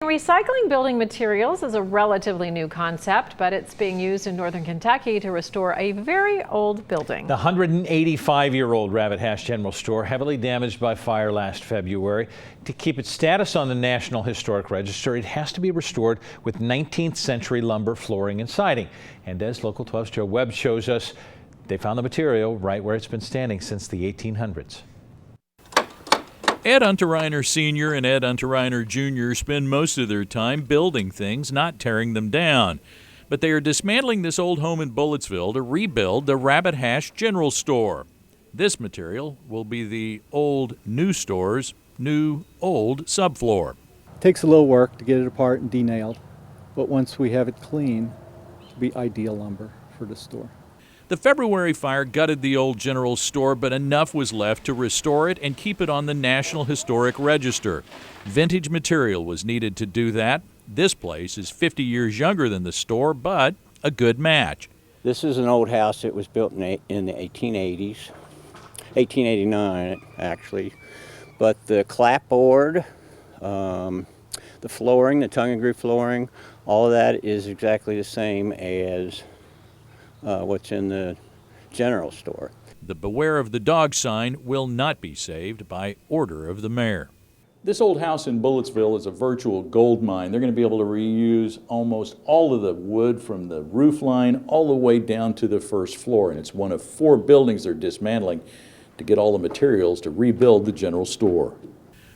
Recycling building materials is a relatively new concept, but it's being used in northern Kentucky to restore a very old building. The 185-year-old Rabbit Hash General Store, heavily damaged by fire last February. To keep its status on the National Historic Register, it has to be restored with 19th century lumber, flooring, and siding. And as Local 12's Joe Webb shows us, they found the material right where it's been standing since the 1800s. Ed Unterreiner Sr. and Ed Unterreiner Jr. spend most of their time building things, not tearing them down. But they are dismantling this old home in Bullitsville to rebuild the Rabbit Hash General Store. This material will be the old new store's new old subfloor. It takes a little work to get it apart and denailed, but once we have it clean, it'll be ideal lumber for the store. The February fire gutted the old general store, but enough was left to restore it and keep it on the National Historic Register. Vintage material was needed to do that. This place is 50 years younger than the store, but a good match. This is an old house that was built in the 1880s, 1889 actually. But the clapboard, the flooring, the tongue and groove flooring, all of that is exactly the same as what's in the general store. The Beware of the Dog sign will not be saved by order of the mayor. This old house in Bullitsville is a virtual gold mine. They're going to be able to reuse almost all of the wood from the roof line all the way down to the first floor. And it's one of 4 buildings they're dismantling to get all the materials to rebuild the general store.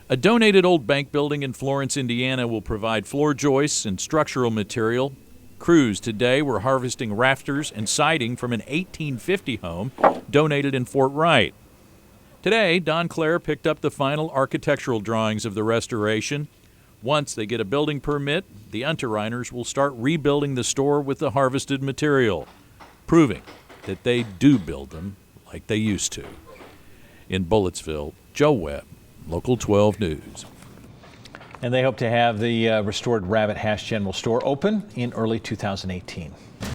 A donated old bank building in Florence, Indiana will provide floor joists and structural material. Crews today were harvesting rafters and siding from an 1850 home donated in Fort Wright. Today, Don Clare picked up the final architectural drawings of the restoration. Once they get a building permit, the Unterreiners will start rebuilding the store with the harvested material, proving that they do build them like they used to. In Bullitsville, Joe Webb, Local 12 News. And they hope to have the restored Rabbit Hash General Store open in early 2018.